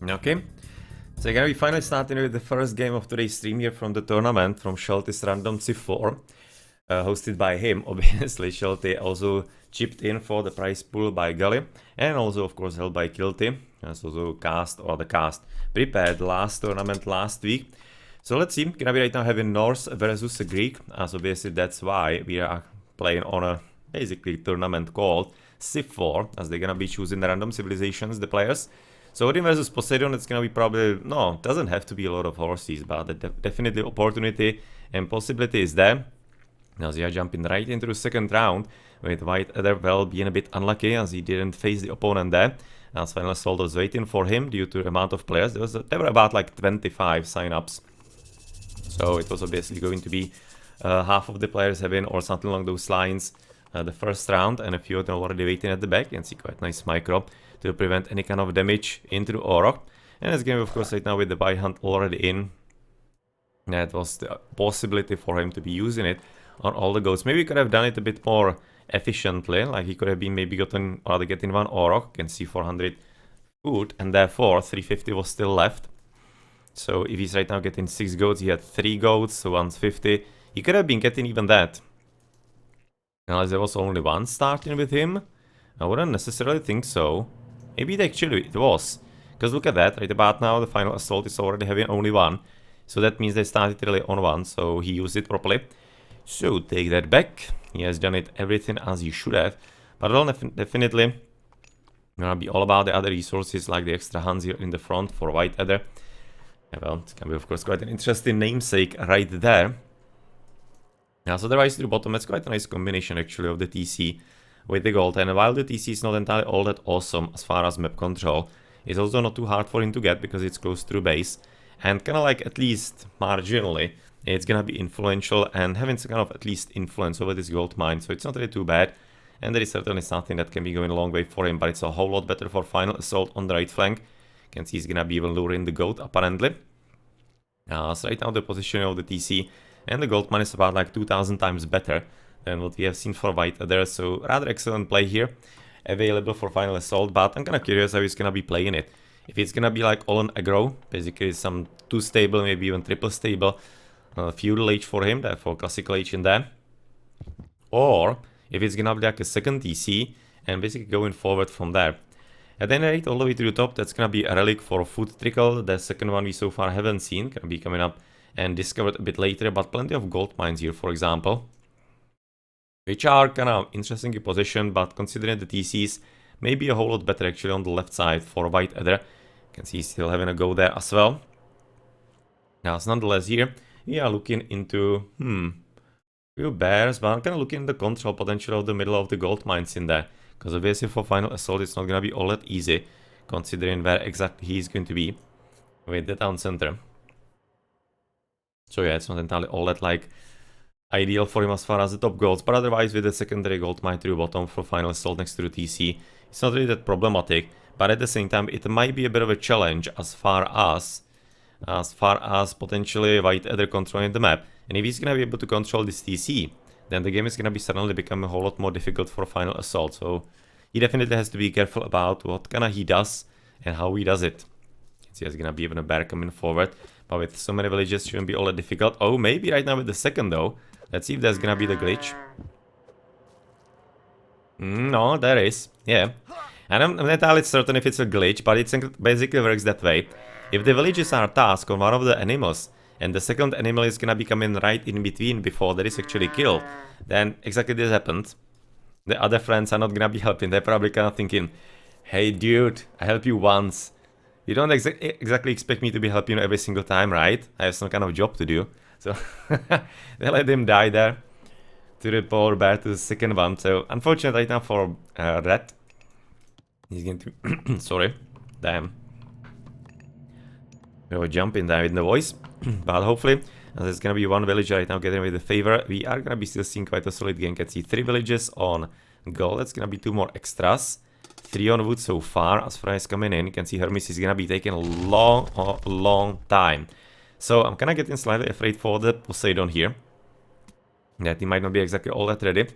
Okay, so we're gonna be finally starting with the first game of today's stream here from the tournament from Shelty's Random Civ 4, hosted by him, obviously. Shelty also chipped in for the prize pool by GuLy, and also of course held by Kilty, as also the cast prepared last tournament last week. So let's see, gonna be right now having Norse versus Greek, as obviously that's why we are playing on a basically tournament called Civ 4, as they're gonna be choosing the random civilizations, the players. So Odin versus Poseidon, it's gonna be probably, no, doesn't have to be a lot of horses, but the definitely opportunity and possibility is there. Now they are jumping right into the second round, with White Adder well being a bit unlucky as he didn't face the opponent there. As FinalAssault was waiting for him due to the amount of players. There were about like 25 sign-ups. So it was obviously going to be half of the players having or something along those lines the first round, and a few of them already waiting at the back. You can see quite nice micro to prevent any kind of damage into the Auroch. And this game, of course, right now with the Bite Hunt already in, that was the possibility for him to be using it on all the goats. Maybe he could have done it a bit more efficiently, like he could have been maybe getting one Auroch. You can see 400 food, and therefore 350 was still left. So if he's right now getting 6 goats, he had 3 goats, so 150. He could have been getting even that. Unless there was only one starting with him. I wouldn't necessarily think so. Maybe it was. Because look at that, right about now the FinalAssault is already having only one. So that means they started really on one, so he used it properly. So take that back. He has done everything as he should have. But it'll definitely gonna be all about the other resources, like the extra hands here in the front for White Adder. Yeah, well, it's gonna be of course quite an interesting namesake right there. Yeah, so the rise to the bottom, that's quite a nice combination actually of the TC with the gold. And while the TC is not entirely all that awesome as far as map control, it's also not too hard for him to get because it's close to base. And kind of like at least marginally, it's gonna be influential and having some kind of at least influence over this gold mine. So it's not really too bad. And there is certainly something that can be going a long way for him, but it's a whole lot better for FinalAssault on the right flank. You can see he's gonna be even luring the goat apparently. So right now the position of the TC and the gold mine is about like 2000 times better than what we have seen for White Adder, so rather excellent play here, available for FinalAssault, but I'm kind of curious how he's gonna be playing it. If it's gonna be like all on aggro, basically some 2 stable, maybe even triple stable, feudal age for him, therefore classical age in there, or if it's gonna be like a second TC and basically going forward from there. At any rate, all the way to the top, that's gonna be a relic for Food Trickle, the second one we so far haven't seen, gonna be coming up and discovered a bit later, but plenty of gold mines here, for example, which are kind of interestingly positioned, but considering the TCs, maybe a whole lot better actually on the left side for White Adder. You can see he's still having a go there as well. Now, so nonetheless here, we are looking into, few bears, but I'm kind of looking at the control potential of the middle of the gold mines in there. Because obviously for FinalAssault, it's not going to be all that easy, considering where exactly he's going to be with the town center. So yeah, it's not entirely all that like ideal for him as far as the top goals, but otherwise with the secondary gold mine to the bottom for FinalAssault next to the TC, it's not really that problematic, but at the same time it might be a bit of a challenge as far as potentially White Adder controlling the map. And if he's gonna be able to control this TC, then the game is gonna be suddenly become a whole lot more difficult for FinalAssault. So he definitely has to be careful about what kinda he does and how he does it. See, there's gonna be even a bear coming forward, but with so many villages, shouldn't be all that difficult. Oh, maybe right now with the second though. Let's see if there's gonna be the glitch. No, there is. Yeah. And I'm not entirely certain if it's a glitch, but it basically works that way. If the villages are tasked on one of the animals, and the second animal is gonna be coming right in between before that is actually killed, then exactly this happens. The other friends are not gonna be helping. They're probably kind of thinking, hey dude, I help you once. You don't exactly expect me to be helping you every single time, right? I have some kind of job to do. So they let him die there to the poor bear to the second one. So unfortunately right now for Red, he's going to... sorry, damn. We will jump in there with the voice, but hopefully, as there's gonna be one villager right now getting away the favor, we are gonna be still seeing quite a solid game. Can see 3 villages on gold. That's gonna be 2 more extras. 3 on wood so far. As far as coming in, you can see Hermes is gonna be taking a long time. So I'm kinda getting slightly afraid for the Poseidon here, that he might not be exactly all that ready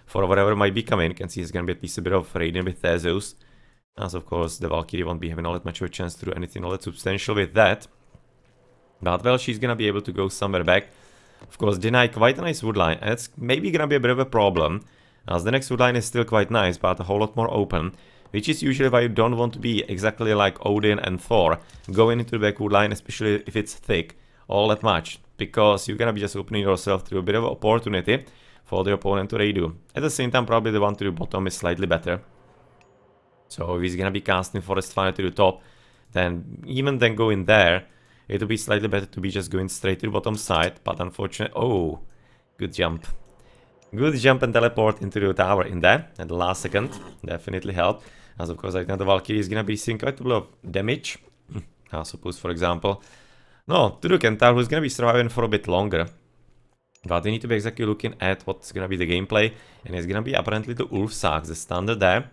for whatever might be coming. You can see he's gonna be at least a bit of raiding with Theseus. As of course the Valkyrie won't be having all that much of a chance to do anything all that substantial with that. But well, she's gonna be able to go somewhere back. Of course, deny quite a nice woodline. And it's maybe gonna be a bit of a problem, as the next woodline is still quite nice, but a whole lot more open. Which is usually why you don't want to be exactly like Odin and Thor, going into the back woodline, especially if it's thick, all that much. Because you're gonna be just opening yourself to a bit of an opportunity for the opponent to redo. At the same time, probably the one to the bottom is slightly better. So if he's gonna be casting Forest Fire to the top, then even then going there, it would be slightly better to be just going straight to the bottom side, but unfortunately... Oh, good jump. Good jump and teleport into the tower in there at the last second. Definitely helped. As of course, I think the Valkyrie is gonna be seeing quite a bit of damage. I suppose, for example. No, to the Kentaur, who's gonna be surviving for a bit longer. But we need to be exactly looking at what's gonna be the gameplay. And it's gonna be apparently the Ulf Sax, the standard there.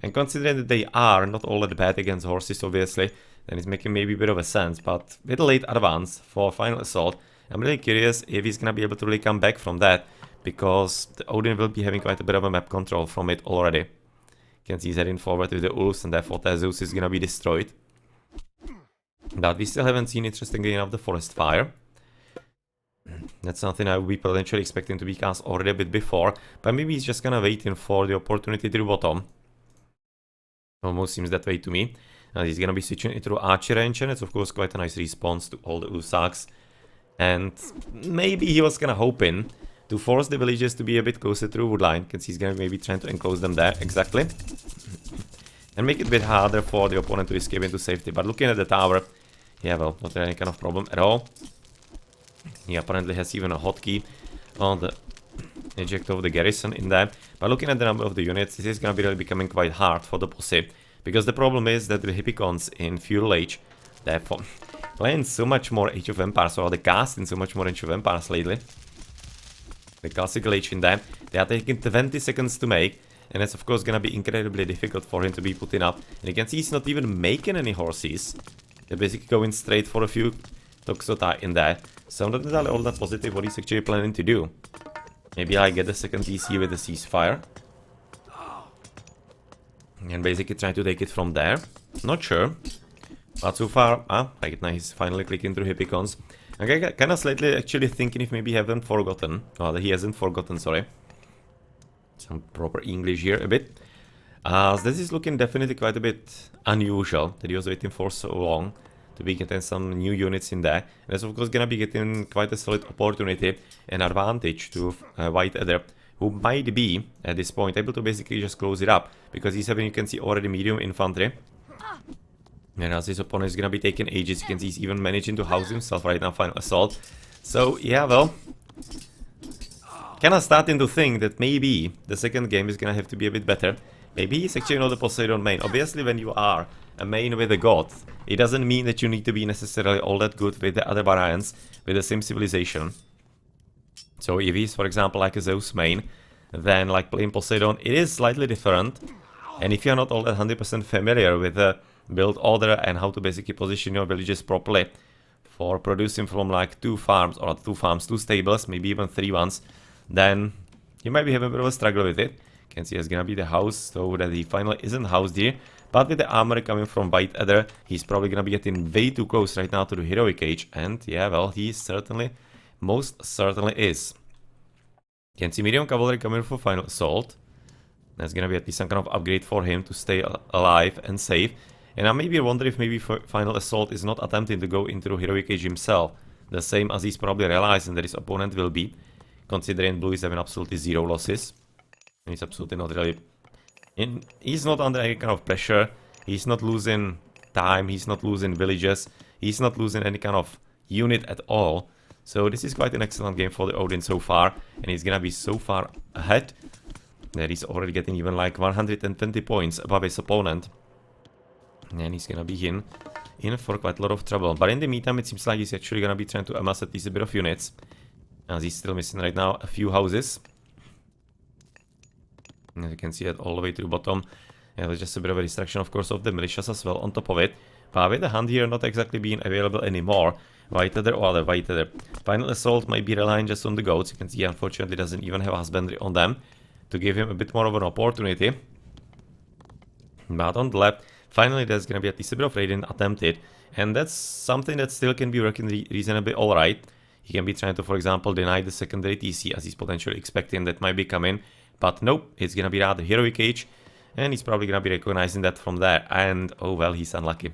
And considering that they are not all that bad against horses, obviously, then it's making maybe a bit of a sense. But with a late advance for Final Assault, I'm really curious if he's gonna be able to really come back from that. Because the Odin will be having quite a bit of a map control from it already. You can see he's heading forward with the Ulfs, and therefore Theseus is gonna be destroyed. But we still haven't seen interestingly enough the Forest Fire. That's something I would be potentially expecting to be cast already a bit before. But maybe he's just gonna waiting for the opportunity to the bottom. Almost seems that way to me. And he's gonna be switching into Archer range, and it's of course quite a nice response to all the Usaks. And maybe he was kinda hoping to force the villages to be a bit closer to the woodline, because he's gonna maybe trying to enclose them there, exactly. And make it a bit harder for the opponent to escape into safety. But looking at the tower, yeah, well, not really any kind of problem at all. He apparently has even a hotkey on the eject of the garrison in there. But looking at the number of the units, this is gonna be really becoming quite hard for the posse. Because the problem is that the Hippicons in Feudal Age, they're playing so much more Age of Empires, or the cast in so much more Age of Empires lately. The classical Age in there, they are taking 20 seconds to make, and it's of course gonna be incredibly difficult for him to be putting up. And you can see he's not even making any horses. They're basically going straight for a few Toxotai in there. So I'm not entirely all that positive what he's actually planning to do. Maybe I get the second TC with the ceasefire. And basically try to take it from there. Not sure. But so far, right now he's finally clicking through Hippicons. Okay, kinda slightly actually thinking if maybe he hasn't forgotten. Well, he hasn't forgotten, sorry. Some proper English here a bit. This is looking definitely quite a bit unusual that he was waiting for so long to be getting some new units in there. And that's of course gonna be getting quite a solid opportunity and advantage to White Adder, who might be, at this point, able to basically just close it up. Because he's having, you can see, already medium infantry. And as his opponent is gonna be taking ages, you can see he's even managing to house himself right now, Final Assault. So, yeah, well... kinda starting to think that maybe the second game is gonna have to be a bit better. Maybe he's actually not a Poseidon main. Obviously, when you are a main with a god, it doesn't mean that you need to be necessarily all that good with the other variants with the same civilization. So if he's, for example, like a Zeus main, then like playing Poseidon, it is slightly different. And if you're not all that 100% familiar with the build order and how to basically position your villages properly for producing from like 2 farms, or not 2 farms, 2 stables, maybe even 3 ones, then you might be having a bit of a struggle with it. You can see it's gonna be the house, so that he finally isn't housed here. But with the armor coming from White Adder, he's probably gonna be getting way too close right now to the Heroic Age. And yeah, well, he certainly, most certainly is. You can see medium cavalry coming for Final Assault. That's gonna be at least some kind of upgrade for him to stay alive and safe. And I maybe wonder if maybe Final Assault is not attempting to go into the Heroic Age himself. The same as he's probably realizing that his opponent will be. Considering Blue is having absolutely 0 losses. And he's absolutely not really... he's not under any kind of pressure. He's not losing time. He's not losing villages. He's not losing any kind of unit at all. So this is quite an excellent game for the Odin so far. And he's gonna be so far ahead that he's already getting even like 120 points above his opponent. And he's gonna be in for quite a lot of trouble. But in the meantime, it seems like he's actually gonna be trying to amass at least a bit of units. As he's still missing right now a few houses. And you can see that all the way to the bottom. And there's just a bit of a distraction, of course, of the militias as well on top of it. But with the hand here not exactly being available anymore, White Adder or other White Adder. Final Assault might be relying just on the goats. You can see he unfortunately doesn't even have husbandry on them to give him a bit more of an opportunity. But on the left, finally there's gonna be at least a bit of raiding attempted. And that's something that still can be working reasonably alright. He can be trying to, for example, deny the secondary TC as he's potentially expecting that might be coming. But nope, it's gonna be rather heroic age. And he's probably gonna be recognizing that from there. And oh well, he's unlucky.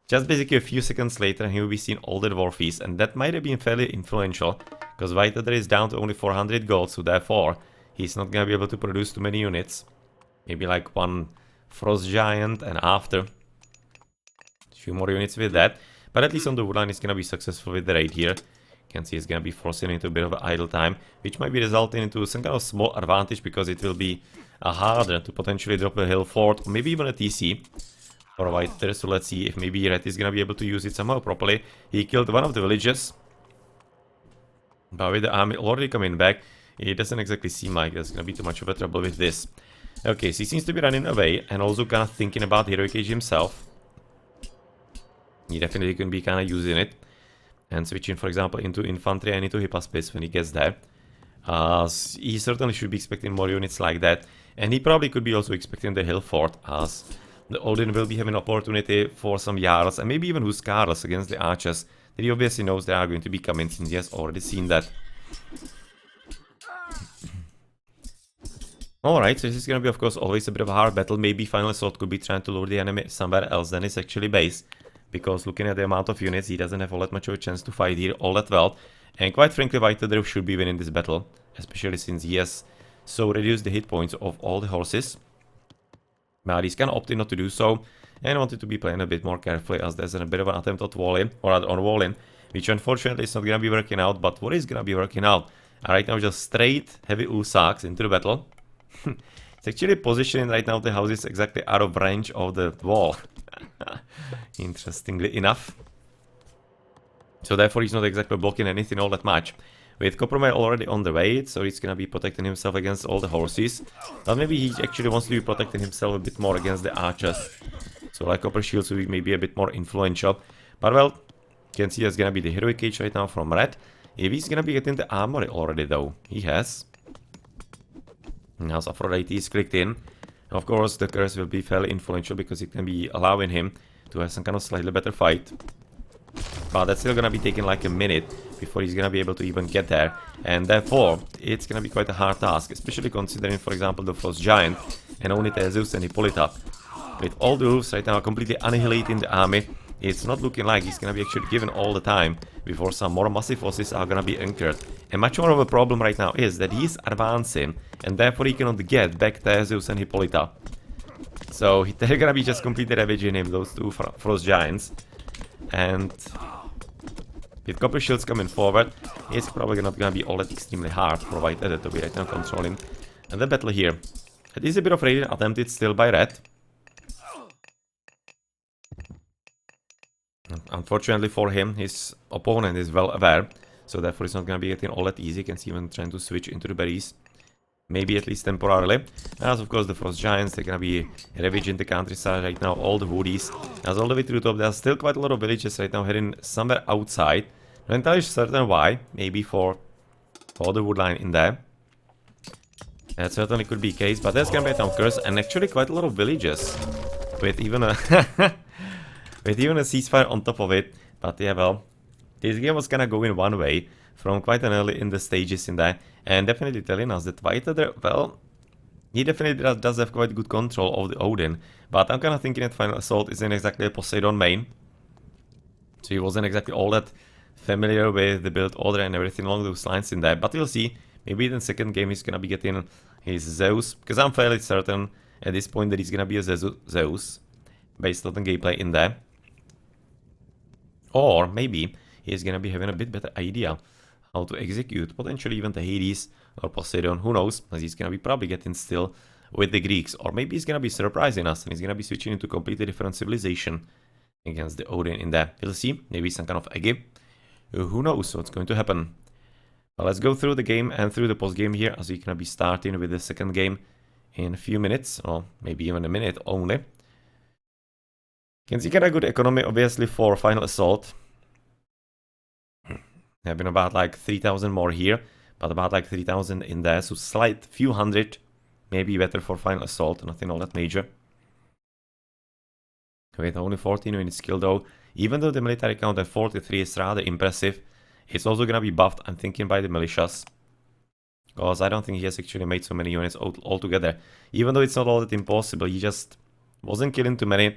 Just basically a few seconds later, he will be seeing all the dwarfies, and that might have been fairly influential, because White Adder is down to only 400 gold, so therefore, he's not gonna be able to produce too many units. Maybe like one Frost Giant, and after, a few more units with that. But at least on the woodline, he's gonna be successful with the raid here. You can see he's gonna be forcing into a bit of idle time, which might be resulting into some kind of small advantage, because it will be harder to potentially drop a hill fort, or maybe even a TC. For White Adder, so let's see if maybe Red is gonna be able to use it somehow properly. He killed one of the villages. But with the army already coming back, it doesn't exactly seem like there's gonna be too much of a trouble with this. Okay, so he seems to be running away and also kind of thinking about Heroic Age himself. He definitely can be kind of using it. And switching, for example, into infantry and into hypaspis when he gets there. He certainly should be expecting more units like that. And he probably could be also expecting the hill fort, as the Odin will be having opportunity for some Jarls and maybe even Huskarls against the archers that he obviously knows they are going to be coming, since he has already seen that. Alright, so this is going to be of course always a bit of a hard battle. Maybe FinalAssault could be trying to lure the enemy somewhere else than his actually base, because looking at the amount of units, he doesn't have all that much of a chance to fight here all that well. And quite frankly, White Adder should be winning this battle, especially since he has so reduced the hit points of all the horses. But he's kind of opting not to do so, and wanted to be playing a bit more carefully, as there's a bit of an attempt at wall-in, or on wall-in, which unfortunately is not going to be working out. But what is going to be working out? Right now, just straight heavy Usaks into the battle. It's actually positioning right now the houses exactly out of range of the wall. Interestingly enough. So therefore, he's not exactly blocking anything all that much. With Coppermine already on the way, so he's gonna be protecting himself against all the horses. But maybe he actually wants to be protecting himself a bit more against the archers. So like Copper Shields will be maybe a bit more influential. But well, you can see there's gonna be the Heroic Age right now from Red. If he's gonna be getting the armory already though, he has. Now Aphrodite is clicked in. Of course, the curse will be fairly influential because it can be allowing him to have some kind of slightly better fight. But that's still gonna be taking like a minute before he's gonna be able to even get there. And therefore, it's gonna be quite a hard task, especially considering, for example, the Frost Giant and only Theseus and Hippolyta. With all the roofs right now completely annihilating the army, it's not looking like he's gonna be actually given all the time before some more massive forces are gonna be anchored. And much more of a problem right now is that he's advancing, and therefore he cannot get back Theseus and Hippolyta. So they're gonna be just completely ravaging him, those two Frost Giants. And with Copper Shields coming forward, it's probably not gonna be all that extremely hard for White Adder to be right now controlling. And the battle here. It is a bit of raiding attempted still by Red. Unfortunately for him, his opponent is well aware, so therefore it's not gonna be getting all that easy. You can see him trying to switch into the berries. Maybe at least temporarily. As of course the Frost Giants, they're gonna be ravaging the countryside right now, all the woodies. As all the way to the top, there's still quite a lot of villages right now heading somewhere outside. Not entirely certain why, maybe for the woodline in there. That certainly could be the case, but there's gonna be a town curse and actually quite a lot of villages. With even a with even a ceasefire on top of it. But yeah, well, this game was gonna go in one way from quite an early in the stages in there, and definitely telling us that White Adder, well, he definitely does have quite good control of the Odin, but I'm kind of thinking that FinalAssault isn't exactly a Poseidon main, so he wasn't exactly all that familiar with the build order and everything along those lines in there. But we'll see, maybe in the second game he's gonna be getting his Zeus, because I'm fairly certain at this point that he's gonna be a Zeus, based on the gameplay in there. Or maybe he's gonna be having a bit better idea how to execute potentially even the Hades or Poseidon, who knows, as he's gonna be probably getting still with the Greeks. Or maybe he's gonna be surprising us and he's gonna be switching into completely different civilization against the Odin in there. We'll see, maybe some kind of Ege. Who knows what's going to happen. But let's go through the game and through the post game here, as we're gonna be starting with the second game in a few minutes, or maybe even a minute only. You can see kind of good economy obviously for FinalAssault. Have been about like 3,000 more here, but about like 3,000 in there, so slight few hundred, maybe better for FinalAssault, nothing all that major. With only 14 units skill though, even though the military count at 43 is rather impressive, it's also gonna be buffed, I'm thinking, by the militias. Because I don't think he has actually made so many units altogether. Even though it's not all that impossible, he just wasn't killing too many,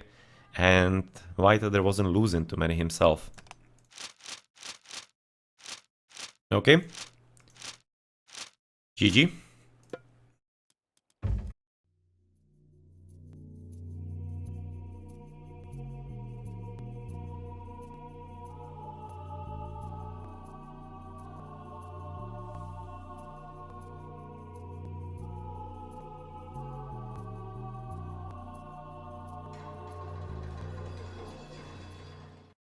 and Whiteheader wasn't losing too many himself. Okay. GG.